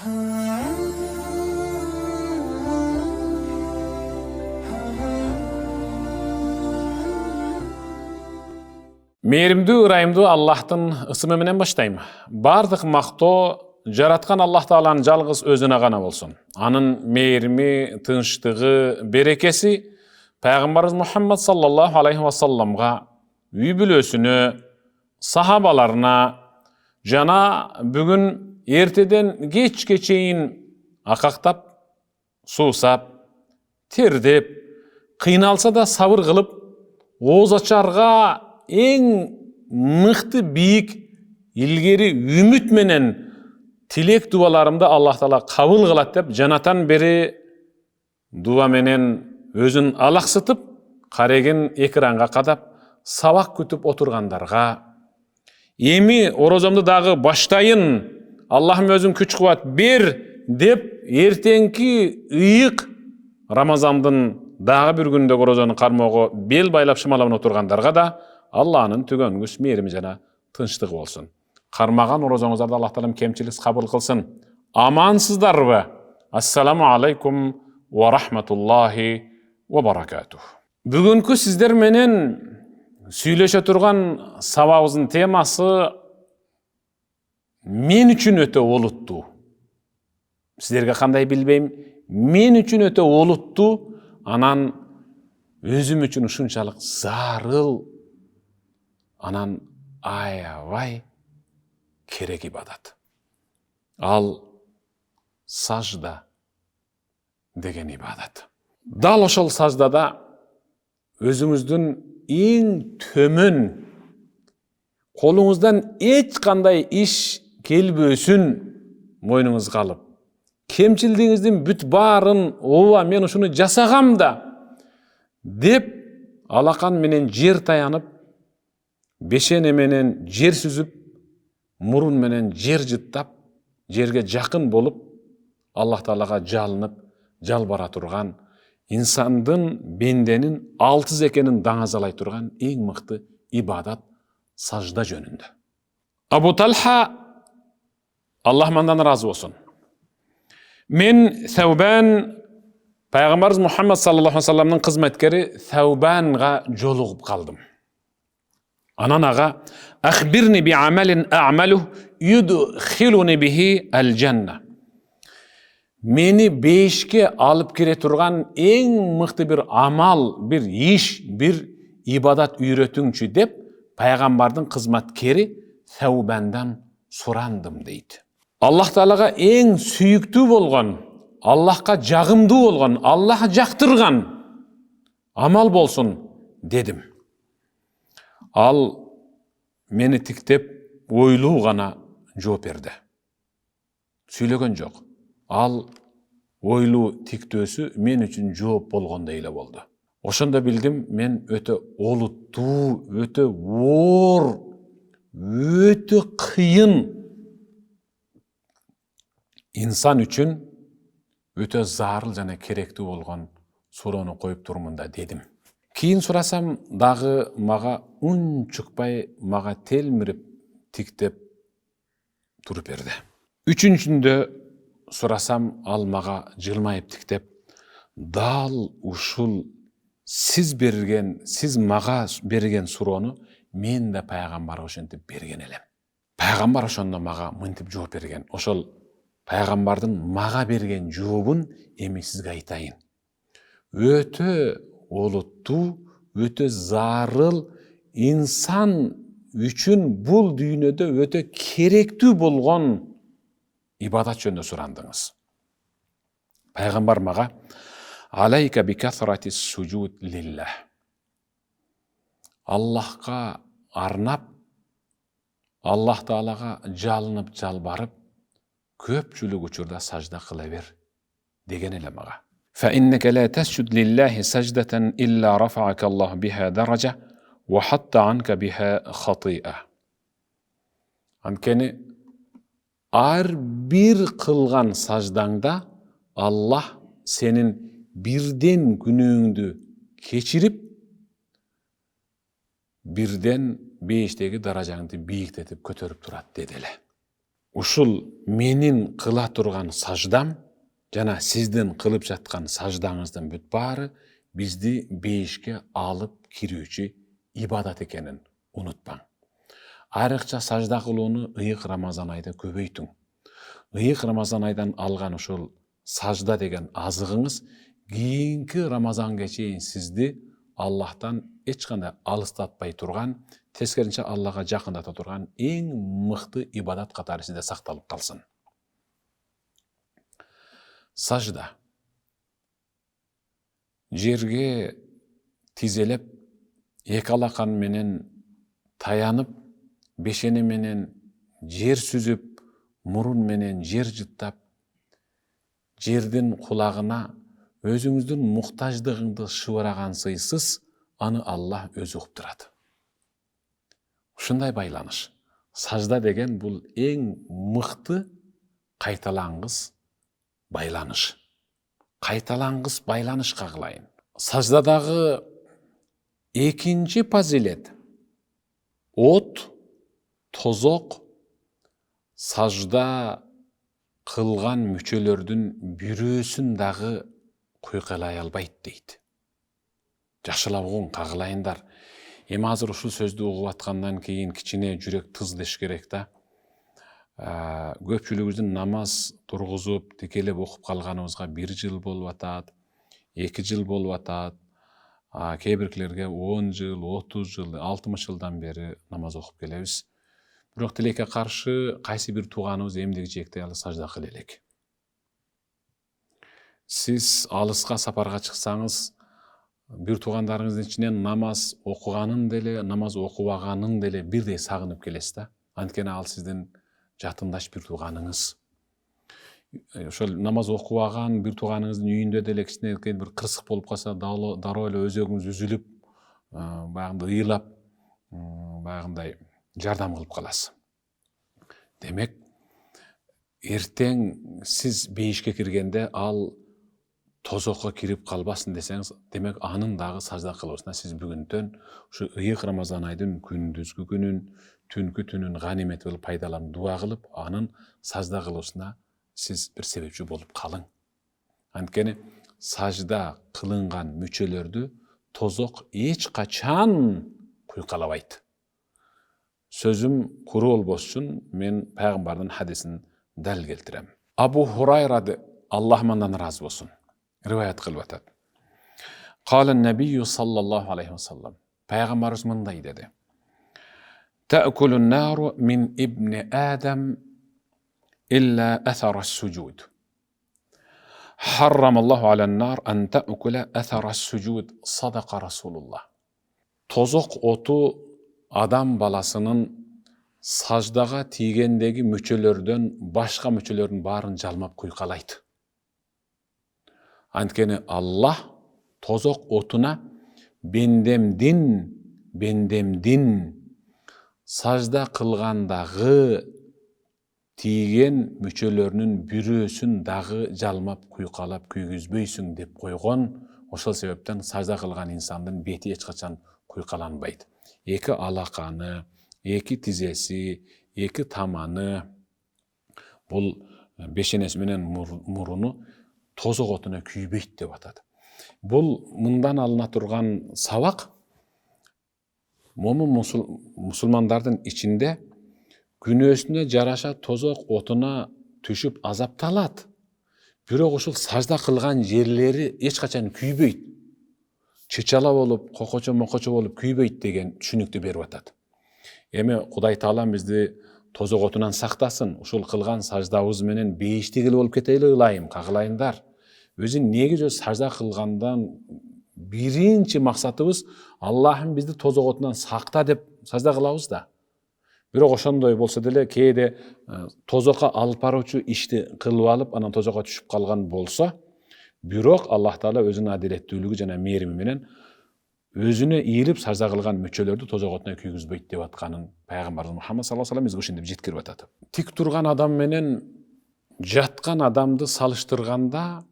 Mehrimdүү ырайымдуу Аллахтын ысымы менен баштайм. Бардык мактоо жараткан Аллах Тааланын жалгыз өзүнө гана болсун. Анын мээрими, тынчтыгы, берекеси Пайгамбарыбыз Мухаммад саллаллаху алейхи ва салламга, үй бүлөсүнө, сахабаларына жана бүгүн эртеден кечке чейин акактап, суусап, тердеп, кыйналса да сабыр кылып, ооз ачарга эң мыкты бийик илгери үмүт менен тилек дубаларымды Аллах Таала кабыл кылат деп жанатан бери дуа менен өзүн алаксытып, карегин экранга кадап, сабак күтүп отургандарга, эми орозомду дагы баштайын, Аллахым өзүң күч кубат бер деп эртеңки ыйык Рамазандын дагы бир күндөгү орозону кармоого бел байлап шымалап отургандарга да Алланын түгөнгүс мээрими жана тынчтыгы болсун. Кармаган орозоңуздарда Аллах Таалам кемчиликсиз кабыл кылсын. Амансыздарбы? Ассаламу алейкум ва рахматуллахи ва баракатух. Бүгүнкү сиздер менен сүйлөшө турган сабагыбыздын темасы мен үчүн өтө олуттуу. Сиздерге кандай билбейм, мен үчүн өтө олуттуу, анан өзүм үчүн ушунчалык зарыл, анан аябай керек ибадат. Ал сажда деген ибадат. Дал ошол саждада өзүңүздүн эң төмөн, колуңуздан эч кандай иш келбөсүн мойнуңузга алып, кемчилдигиңиздин бүт баарын ооба мен ушуну жасагам да деп алакан менен жер таянып, бешене менен жер сүзүп, мурун менен жер жыттап, жерге жакын болуп, Аллах Таалага жалынып, жалбара турган, инсандын бенденин алтыз экенин даңазалай турган эң мыкты ибадат сажда жөнүндө. Абу Талха, Аллах мандан разы болсун. Мен Саубан, Пайгамбарыбыз Мухаммад саллаллаху алейхи ва салламдын кызматкери Саубанга жолугуп калдым. Анан ага ахбирни би амалин а'малу юдхилуни бихи ал-жанна. Мени бейишке алып кире турган эң мыкты бир амал, бир иш, бир ибадат үйрөтүңчү деп пайгамбардын кызматкери Саубандан сурандым дейт. Аллах Таалага эң сүйүктүү болгон, Аллахка жагымдуу болгон, Аллах жактырган амал болсун дедим. Ал мени тиктеп ойлуу гана жооп берди. Сүйлөгөн жок. Ал ойлуу тиктөөсү мен үчүн жооп болгондой эле болду. Ошондо билдим, мен өтө олуттуу, өтө оор, өтө кыйын инсан үчүн өтө зарыл жана керектүү болгон суроону коюп турмун да дедим. Кийин сурасам дагы мага унчукпай, мага телмирип, тиктеп туруп берди. Үчүнчүндө сурасам, ал мага жылмайып тиктеп, дал ушул сиз мага берген суроону мен да пайгамбарга ошентип берген элем. Пайгамбар ошондо мага мынтип жооп берген. Ошол пайгамбардын мага берген жообун эми сизге айтайын. Өтө олуттуу, өтө зарыл, инсан үчүн бул дүйнөдө өтө керектүү болгон ибадат жөнүндө сурандыңыз. Пайгамбар мага алайка би касрати суджуд лиллах. Аллахка арнап, Аллах Таалага жалынып, жалбарып, көпчүлүк учурда сажда кыла бер деген эле мага. فإنك لا تسجد لله سجدة إلا رفعك الله بها درجة وحط عنك بها خطيئة. Анткени ар бир кылган саждаңда Аллах сенин бирден күнөөңдү кечирип, бирден бейиштеги даражаңды бийиктетип көтөрүп турат деди эле. ушул менин кыла турган саждам жана сиздин кылып жаткан саждаңыздын бүт баары бизди бейишке алып кирүүчү ибадат экенин унутпаң. Айрыкча сажда кылууну ыйык Рамазан айда көбөйтүң. Ыйык Рамазан айдан алган ушул сажда деген азыгыңыз кийинки Рамазанга чейин сизди Аллахтан эч кандай алыстатпай турган, тескерисинче Аллага жакындата турган эң мыкты ибадат катары сизде сакталып калсын. Сажда. Жерге тизелеп, эки алакан менен таянып, бешени менен жер сүзүп, мурун менен жер жыттап, жердин кулагына өзүңүздүн муктаждыгыңды шыбырагансыйсыз, аны Аллах өзү угуп турат. Ушундай байланыш. Сажда деген бул эң мыкты кайталангыс байланыш. Кайталангыс байланыш кагылайын. Саждадагы экинчи фазилет от, тозок, сажда кылган мүчөлөрдүн бирөөсүн дагы куйкалай албайт дейт. Жакшылап угуң, кагылайындар. Эми азыр ушул сөздү угуп аткандан кийин кичине жүрөк тыз деш керек да. Көпчүлүгүбүздүн намаз тургузуп, текелеп окуп калганыбызга 1 жыл болуп атат, 2 жыл болуп атат. Кээ биркилерге 10 жыл, 30 жыл, 60 жылдан бери намаз окуп келебиз. Бирок тилекке каршы кайсы бир тууганыбыз эмдиги чекте алы сажда кыла элек. Сиз алыска сапарга чыксаңыз, бир туугандарыңыздын ичинен намаз окуганын деле, намаз окубаганын деле бирдей сагынып келесиз да. Анткени ал сиздин жатындаш бир тууганыңыз. Ошол намаз окубаган бир тууганыңыздын үйүндө деле кичине бир кырсык болуп калса, дароо эле өзөгүңүз үзүлүп, баягындай ыйлап, баягындай жардам кылып каласыз. Демек, эртең сиз бейишке киргенде ал тозокко кирип калбасын десеңиз, демек анын дагы сажда кылуусуна сиз бүгүнтөн ушу ыйык Рамазан айдын күндүзгү күнүн, түнкү түнүн ганимет кылып пайдаланып дуа кылып, анын сажда кылуусуна сиз бир себепчи болуп калың. Анткени сажда кылынган мүчөлөрдү тозок эч качан куйкалабайт. Сөзүм куру болбош үчүн мен пайгамбардын хадисин дал келтирем. Абу Хурайра Аллах мандан разы болсун риваят кылып атат. Кала набийю саллаллаху алейхи ва саллам. Пайгамбарыбыз мындай деди. Та'кулу нару мин ибни Адам илля аthara as-sujud. Harrama Allahu ala an-nar an ta'kula athara as-sujud. Sadaqa Rasulullah. Tozок оту адам баласынын саждага тийгендеги мүчөлөрдөн башка мүчөлөрдүн баарын жалмап куйкалайт. Анткени Аллах тозок отуна бендемдин сажда кылгандагы тийген мүчөлөрүнүн бирөөсүн дагы жалмап куйкалап күйгүзбөйсүң деп койгон. Ошол себептен сажда кылган инсандын бети эч качан куйкаланбайт. Эки алаканы, эки тизеси, эки таманы, бул бешенеси менен муруну тозок отуна күйбөйт деп атат. Бул мындан алына турган сабак момун мусулмандардын ичинде күнөөсүнө жараша тозок отуна түшүп азапталат. Бирок ушул сажда кылган жерлери эч качан күйбөйт. Чычала болуп, кокочо-мокочо болуп күйбөйт деген түшүнүктү берип атат. Эми Кудай Таалам бизди тозок отунан сактасын. Ушул кылган саждабыз менен бейиштигил болуп кетели ылайым, кагылайындар. Өзү негизи сажда кылгандан биринчи максатыбыз Аллахым бизди тозок отунан сакта деп сажда кылабыз да. Бирок ошондой болсо деле кээде тозокко алып баруучу ишти кылып алып, анан тозокко түшүп калган болсо, бирок Аллах Таала өзүнүн адилеттүүлүгү жана мээрими менен өзүнө ийилип сажда кылган мүчөлөрдү тозок отуна күйгүзбөйт деп атканын пайгамбарыбыз Мухаммад саллаллаху алейхи ва саллям бизге ушинтип жеткирип атат. Тик турган адам менен жаткан адамды салыштырганда,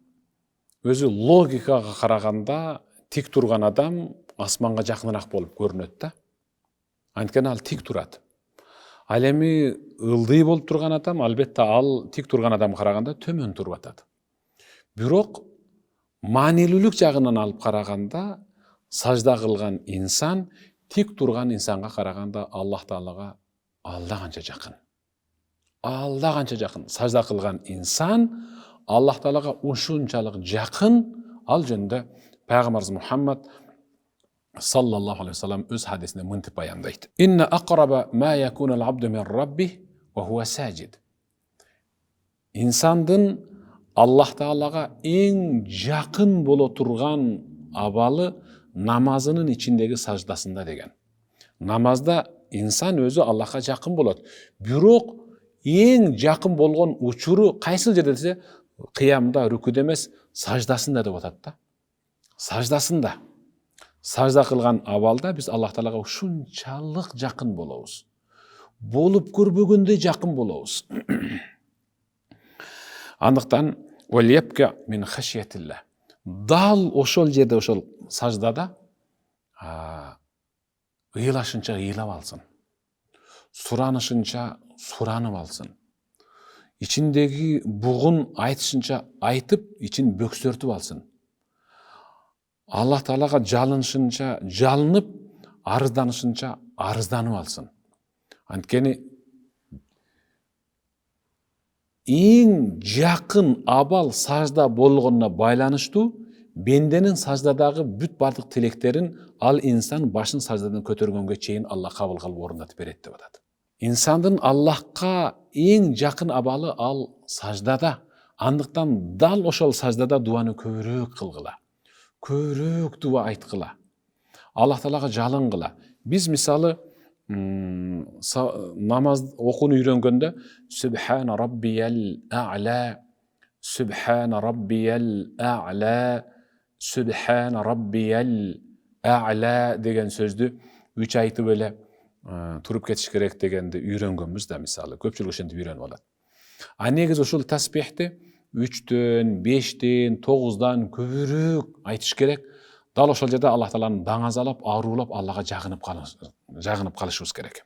өзү логикага караганда тик турган адам асманга жакыныраак болуп көрүнөт да. Анткени ал тик турат. Ал эми ылдый болуп турган адам, албетте ал тик турган адамга караганда төмөн туруп атат. Бирок маанилүүлүк жагынан алып караганда сажда кылган инсан тик турган инсанга караганда Аллах Таалага алда канча жакын. Алда канча жакын. Сажда кылган инсан Аллах Таалага ушунчалык жакын. Ал жөнүндө Пайгамбарыбыз Мухаммад саллаллаху алейхи вассалам өз хадисинде мынтип баяндайт. Инна aqraba ma yakunu al-abdu min rabbih wa huwa sajid. İnsandın Allah Taalaga en jakın bolo turgan abalı namazının içindeki sajdasında degen. Namazda insan özü Allah'a jakın bolot. Bирок en jakın bolgon учуру кайсыл жерде десе, кыямда, рүкүдө эмес, саждасында деп атат да. Саждасында. Сажда кылган абалда биз Аллах Таалага ушунчалык жакын болобуз. Болуп көрбөгөндөй жакын болобуз. Андыктан валyapka min khashyatillah. Дал ошол жерде, ошол саждада ыйлашынча ыйлап алсын. Суранышынча суранып алсын. İçindeki бугун айтышынча айтып, için бөксөртүп алсын. Аллах Таалага жалынышынча жалынып, арызданышынча арызданып алсын. Анткени эң жакын абал сажда болгонуна байланыштуу, бенденин саждадагы бүт бардык тилектерин ал инсан башын саждадан көтөргөнгө чейин Аллах кабыл кылып орундатып берет деп атат. İnsandын Аллахка эң жакын абалы ал саждада. Андыктан дал ошол саждада дуаны көбүрөөк кылгыла. Көбүрөөк дуа айткыла. Аллах Таалага жалынгыла. Биз мисалы намаз окууну үйрөнгөндө Субхана Rabbiyal A'la, Subhana Rabbiyal A'la, Subhana Rabbiyal A'la деген сөздү 3 айтып эле туруп кетиш керек дегенди үйрөнгөнбүз да мисалы. Көпчүлүк ошентип үйрөнүп алат. А негизи ошол таспихти 3-төн, 5-тен, 9-дан көбүрөөк айтыш керек. Дал ошол жерде Аллах Тааланы даңазалап, аарулап Аллага жагынып калышыбыз керек.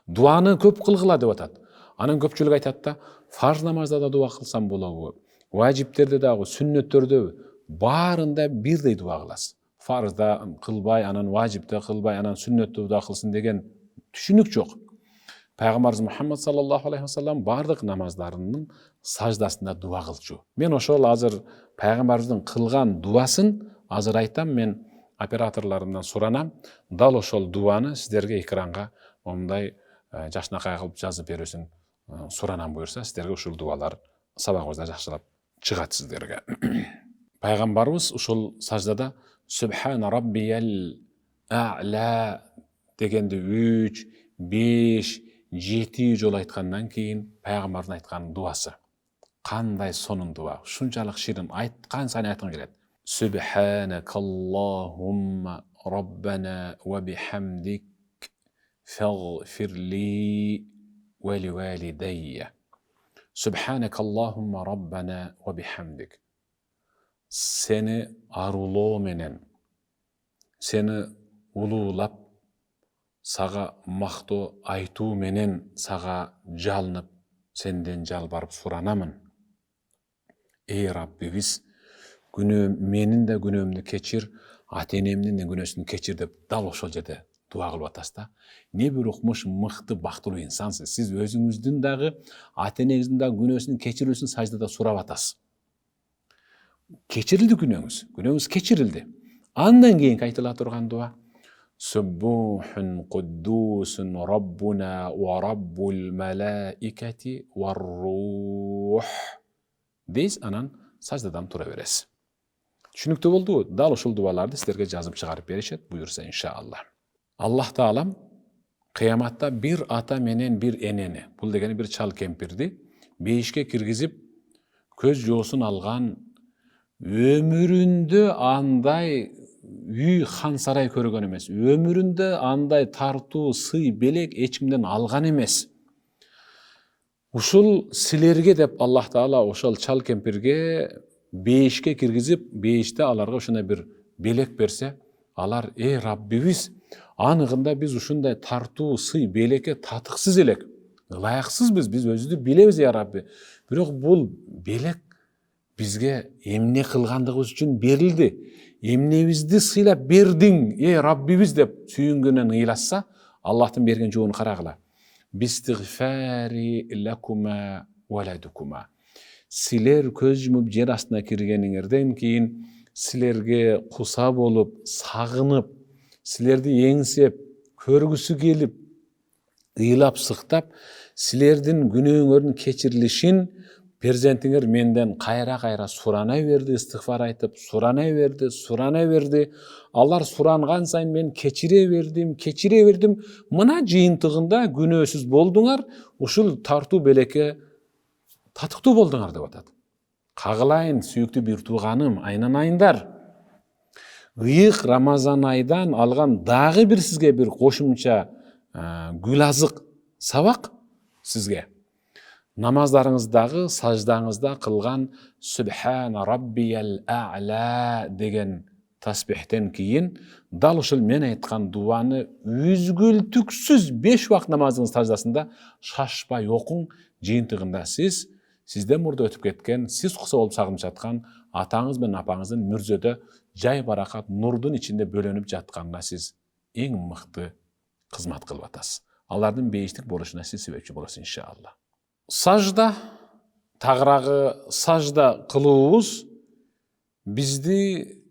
Дуаны көп кылгыла деп атат. Анын көпчүлүк айтат да, фарз намазда да дуа кылсам болобу, важиптерде дагы, сүннөттөрдө баарында бирдей дуа кыласыз. Фарзда кылбай, анан важипте кылбай, анан сүннөттө да кылсын деген түшүнүк жок. Пайгамбарыбыз Мухаммад саллаллаху алейхи вассалам бардык намаздарынын саждасында дуа кылчу. Мен ошол азыр пайгамбарыбыздын кылган дуасын азыр айтам, мен операторларымдан суранам. Дал ошол дуаны сиздерге экранга мондай жакшынакай кылып жазып берүүсүн суранам буюрса, сиздерге ушул дуалар сабагыбызда жакшылап чыгат сиздерге. Пайгамбарыбыз ушул саждада Subhana Rabbiyal A'la дегенди 3, 5, 7 жол айткандан кийин пайгамбардын айткан дуасы. Кандай сонун дуа, ушунчалык ширин, айткан сайын айткан келет. Subhanakallahumma Rabbana wa bihamdik faghfir li wa liwalidayya. Subhanakallahumma Rabbana wa bihamdik. Seni aruloo menen, seni ulуулап, сага мактоо айтуу менен сага жалынып, сенден жалбарып суранамын. Эй Раббибиз, менин да күнөөмдү кечир, ата-энемдин да күнөөсүн кечир деп дал ошол жерде дуа кылып атасыз да. Не бир укмуш мыкты бактылуу инсансыз. Сиз өзүңүздүн дагы, ата-энеңиздин дагы күнөөсүн кечирүүсүн саждада сурап атасыз. Кечирилди күнөөңүз кечирилди. Андан кийин айтыла турган дуа Subbuhun Quddusun Rabbuna wa Rabbul Malaikati wa Ruh. Дейсиз, анан саждадан тура бересиз. Түшүнүктүү болдубу? Дал ушул дуаларды сиздерге жазып чыгарып беришет, буюрса иншалла. Аллах Таалам кыяматта бир ата менен бир энени, бул дегени бир чал кемпирди бейишке киргизип, көз жоосун алган, өмүрүндө андай үй хан сарай көргөн эмес, өмүрүндө андай тартуу, сый, белек эч кимден алган эмес. Ушул силерге деп Аллах Таала ошол чал кемпирге бейишке киргизип, бейиште аларга ошондой бир белек берсе, алар: "Эй Раббибиз, Анығында біз ушундай тартуу, сый, белекке татыксыз элек. Ылайыксызбыз, біз өзүбүздү билебиз я Рабби. Бирок бул белек бизге эмне кылгандыгыбыз үчүн берилди. Эмнебизди сыйлап бердиң, Раббибиз деп сүйүнгөнүнөн ыйлашса, Аллахтын берген жообун карагыла. Бистигфари лакума валадукума. Силер көз жумуп жер астына киргениңерден кийин силерге куса болуп, сагынып, силерди эңсеп, көргүсү келип, ыйлап сыктап, силердин күнөөңөрдүн кечирилишин перзентиңер менден кайра сурана берди, истигфар айтып, сурана берди. Алар суранган сайын мен кечире бердим. Мына жыйынтыгында күнөөсүз болдуңар, ушул тартуу белекке татыктуу болдуңар деп атат. Кагылайын сүйүктүү бир тууганым, айнанайындар. Ыйык Рамазан айдан алган дагы бир сизге бир кошумча гүл азык сабак сизге. Намаздарыңыздагы, саждаңызда кылган Субхана Раббиял А'ла деген тасбихтен кийин дал ушул мен айткан дуаны үзгүлтүксүз 5 убакыт намазыңыз саждасында шашпай окуң. Жыйынтыгында сизден мурда өтүп кеткен, сиз куса болуп сагынып жаткан атаңыз менен апаңыздын мүрзөдө жай баракат нурдун ичинде бөлөнүп жатканына сиз эң мыкты кызмат кылып атасыз. Алардын бейиштик болушуна сиз себепчи болосуз иншалла. Сажда, тагыраагы сажда кылуубуз бизди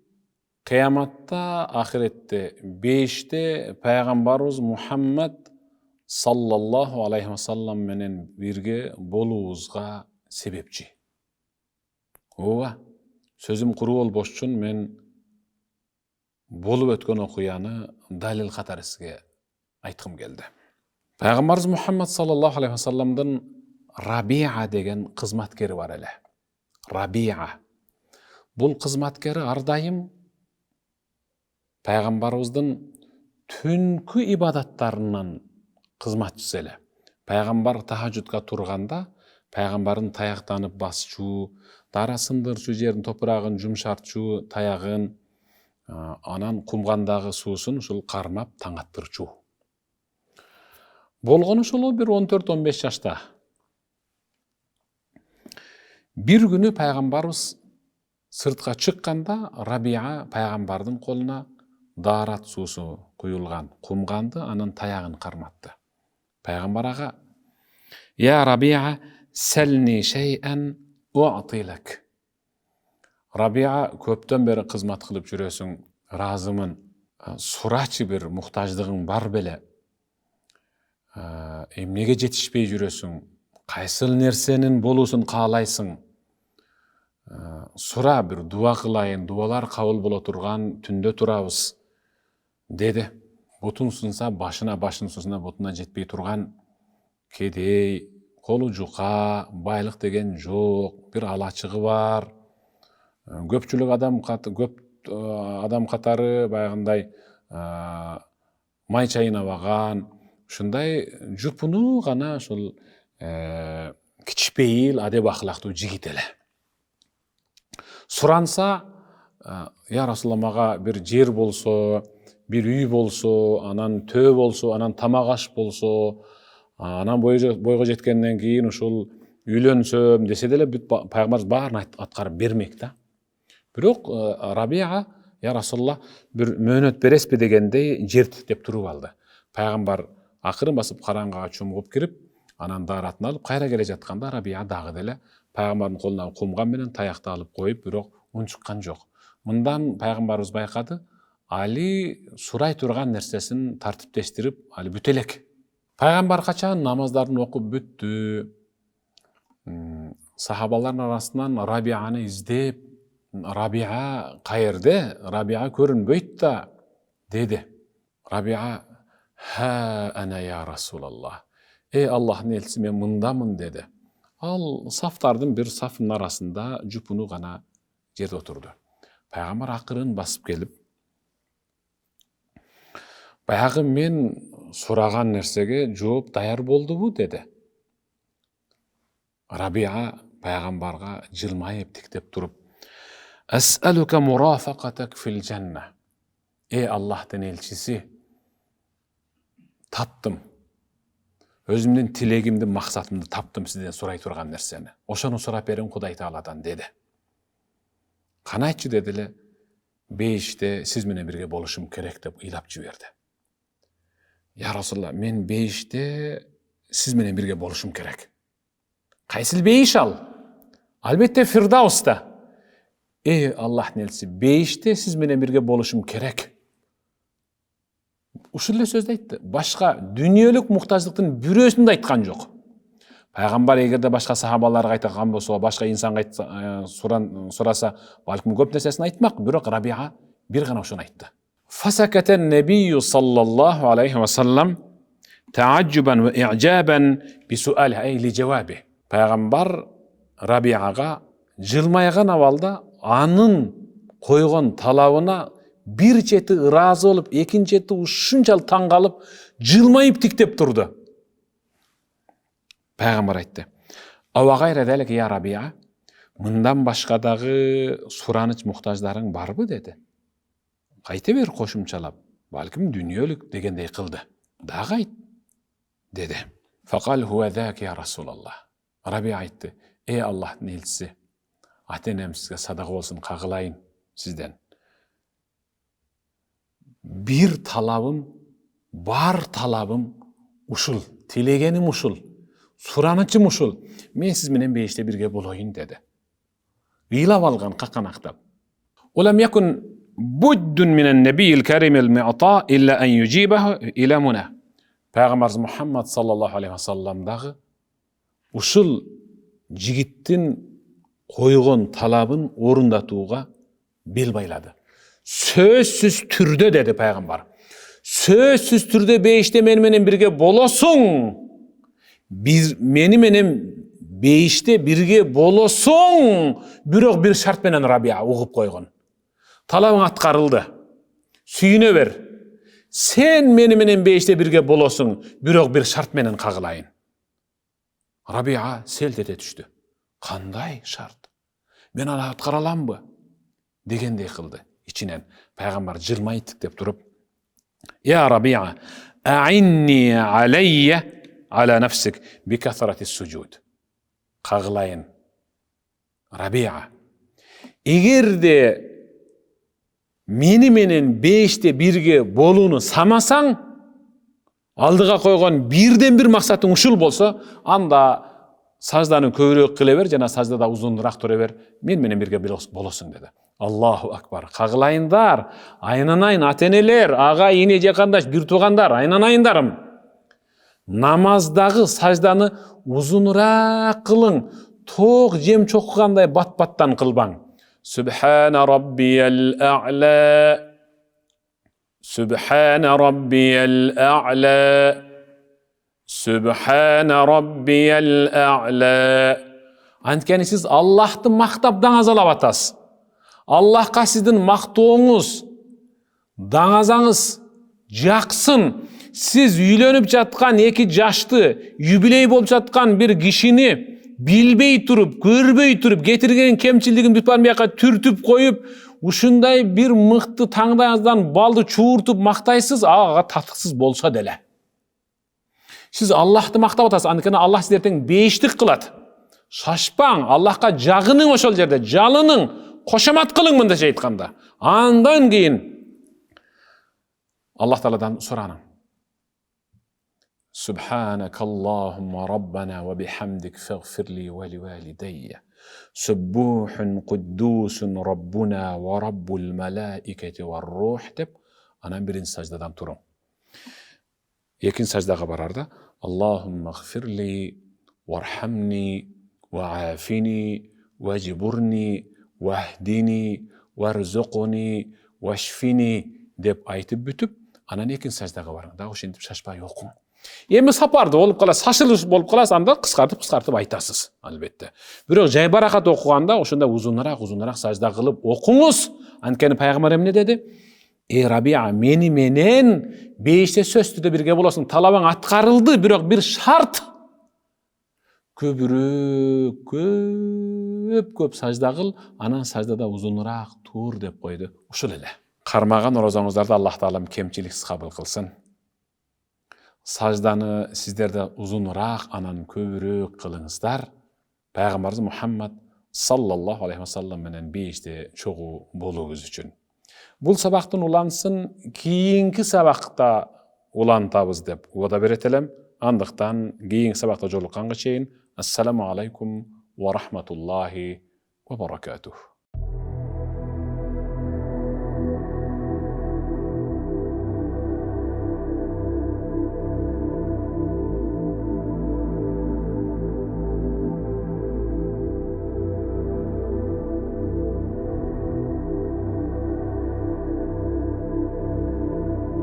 кыяматта, ахиретте, бейиште пайгамбарыбыз Мухаммад саллаллаху алейхи ва саллам менен бирге болуубузга себепчи. Ооба, сөзүм куруу болбош үчүн мен болуп өткөн окуяны далил катары сизге айткым келди. Пайгамбарыбыз Мухаммад саллаллаху алейхи ва салламдын Рабиа деген кызматкери бар эле. Рабиа. Бул кызматкери ар дайым пайгамбарыбыздын түнкү ибадаттарынын кызматчысы эле. Пайгамбар тахажжудка турганда, пайгамбардын таяктанып басчу, дара сындырчу жердин топурагын жумшартчу таягын, анан кумгандагы суусун ушул кармап таң аттырчу. Болгону ушул бир 14-15 жашта. Бир күнү пайгамбарыбыз сыртка чыкканда, Рабиа пайгамбардын колуна даарат суусу куюлган кумганды, анын таягын карматты. Пайгамбар ага: "Я Рабиа, сәлни шей'ан у'тилак." Рабиа, көптөн бери кызмат кылып жүрөсүң, ыраазымын. Сурачы, бир муктаждыгың бар беле? Эмнеге жетишпей жүрөсүң? Кайсыл нерсенин болуусун каалайсың? Сура, бир дуа кылайын, дуалар кабыл боло турган түндө турабыз, деди. Бутун сунса башына, башын сунса бутуна жетпей турган кедей, колу жука, байлык деген жок, бир алачыгы бар. Көпчүлүк адам катары баягындай май чайнабаган, ушундай жупуну гана ушул кичпейил, адеп ахлактуу жигит эле. Суранса, я Расулалла, мага бир жер болсо, бир үй болсо, анан төө болсо, анан тамак аш болсо, анан бойго жеткенден кийин ушул үйлөнсөм десе деле пайгамбарыбыз баарын аткарып бермек да. Бирок Рабиа, я Расулалла, бир мөөнөт бересизби дегендей жерт деп туруп алды. Пайгамбар акырын басып караңгыга чумгуп кирип, анан дааратын алып кайра келе жатканда Рабиа дагы деле пайгамбардын колуна кумган менен таякты алып коюп, бирок унчуккан жок. Мындан пайгамбарыбыз байкады, али сурай турган нерсесин тартиптештирип, али бүтө элек. Пайгамбар качан намаздарын окуп бүттү, сахабалардын арасынан Рабианы издеп, Рабиа каерде? Рабиа көрүнбөйт да, деди. Рабиа: "Ха ана я Расулалла. Аллахтын элчиси, мен мындамын", деди. Ал сафтардын бир сафынын арасында жупуну гана жерде отурду. Пайгамбар акырын басып келип: "Баягы мен сураган нерсеге жооп даяр болдубу?" деди. Рабиа пайгамбарга жылмайып тиктеп туруп: "Ас'алука мурафакатак фил жанна." Аллахтын элчиси, таптым. Өзümдün тилегимди, максатымды таптым сизден сурай турган нерсени. Ошону сурап бериң Кудай Тааладан dedi. Кана айтчы деди эле, бейиште сиз менен бирге болушум керек деп ыйлап жиберди. Я Расулалла, мен бейиште сиз менен бирге болушум керек. Кайсыл бейиш ал? Албетте Фирдауста. Ey Allah'ın elçisi, beyişte siz менен birge boluşum kerek. Ушул эле сөздү айтты. Башка дүниелик муктаждыктын бирөөсүн да айткан жок. Пайгамбар эгерде башка сахабаларга айткан болсо, башка инсанга сураса, балким көп нерсесин айтмак, бирок Рабиа бир гана ошону айтты. Фасакатан набийю саллаллаху алейхи ва саллам таажжубан ва иъжабан би суалиhi ай ли жаваби. Пайгамбар Рабиага жылмайган абалда анын койгон талабына bir чети ыраазы болуп, экинчи чети ушунчалык таң калып, жылмайып тиктеп турду. Пайгамбар айтты: "Ава гайра далик я Рабиа, мындан башка дагы сураныч муктаждарың барбы?" деди. Кайта бер кошумчалап, балким дүниелик дегендей кылды. Дагы айт, деди. Факал хуа зак я Расулаллах. Рабиа айтты: "Ey Аллахтын элчиси, ата-энем сизге садага болсун, кагылайын сизден. Bir talabım, бар талабым ушул, тилегеним ушул, суранычым ушул. Мен сиз менен бейиште бирге болоюн" деди. Ыйлап алган каканактап. Улам якун буддун минен набийил каримил ми'та илля ан южибаху иля муна. Пайгамбар Мухаммад саллаллаху алейхи ва салламдагы ушул жигиттин койгон талабын орундатууга бел байлады. Сөзсүз түрдө деди пайгамбар. Сөзсүз түрдө бейиште менен бирге болосуң. Мени менен бейиште бирге болосуң. Бирок бир шарт менен Рабиа угуп койгон. Талабың аткарылды. Сүйүнө бер. Сен мени менен бейиште бирге болосуң. Бирок бир шарт менен кагылайын. Рабиа селт эте түштү. Кандай шарт? Мен аны аткара аламбы? Дегендей кылды. İçinden Peygamber жылмай тиктеп туруп: "Ya Rabi'a, a'inni alayya ala nafsik bi kasrati sujud." Kagılayın. Rabi'a, egerde meni menen beyişte birge bolunu samasaң, aldıga koygon birden bir maksatıň uşul bolsa, anda sajdanı köbürөөк kıla ber, jana sajdada uzundurak tura ber, men menen birge bolosуң dedi. Allahu akbar. Kagılayınlar, aynanayın ateneler, ağa, ine, jakandаш, bir tuğandar, aynanayındarım. Namazdağı sajdanı uzunuraq kılın, toq jem çokuganday bat-battan kılbaň. Subhana rabbiyal a'la, Subhana rabbiyal a'la, Subhana rabbiyal a'la. Antkeni siz Allah'ты maqtap dаңazalap atasız. Allah'a sizin maqtooňuz, daňazаңыз jaksın. Siz üýlenip jatkan eki jaşty, jubiley bolup jatkan bir kişini bilbey turup, görbey turup, getirgen kemçildigin bitbarmyaka türtüp koyup, uşunday bir mıktı taňdaňızdan baldy çuurtup maqtaýsız, ağa tatyksız bolsa dele. Siz Allah'ты maqtap atasız, antkeni Allah sizlerden beyiştik kılat. Şaşpaň, Allah'a jagыныň oşol jerde, jalynyň. Koşamat kılın mındaşa aytkanda. Andan keyin Allah Taala'dan soranın. Subhanakallahumma rabbana ve bihamdik faghfirli ve li walidayya. Subbuhun quddusun rabbuna ve rabbul malaikati ve ruh dep anan birinci sajdadan turun. Ekinci sajdaga bararda Allahumma gfirli warhamni ve afini ve jiburni vahdini, varzuqni, vashfini dep aytıp bütüp, anan ekin sajdaga barın. Dağı şentip şaşpay okuň. Emi sapardı bolup kalas, saşılış bolup kalas, anda kıskartıp aytasız, albatta. Birok jay barakat okuganda, oşunda uzunlarak sajda kılıp okuňuz. Antkeni Peygamber emne dedi? Ey Rabia, meni menen beyişte söz türde birge bolosуң, talabaň atkarıldı, birok bir şart. Köp sajda kıl, anan sajdada uzunuraq tur dep koydu. Uşul ele. Karmagan rozaňyzdardy Allah Taalam kemçiliksiz kabul kılsın. Sajdany sizlerde uzunroq, anan köbürök kılыңızдар. Peygamberimiz Muhammed sallallahu aleyhi ve sellem menen beşte çoğu boluguz üçün. Bul sabaktın ulansın, kiyinki sabakta ulantabız dep vada beretelem. Andıktan kiyinki sabakta jolukkanga çeyin. Assalamu aleykum ve rahmetullahi ve barakatuh.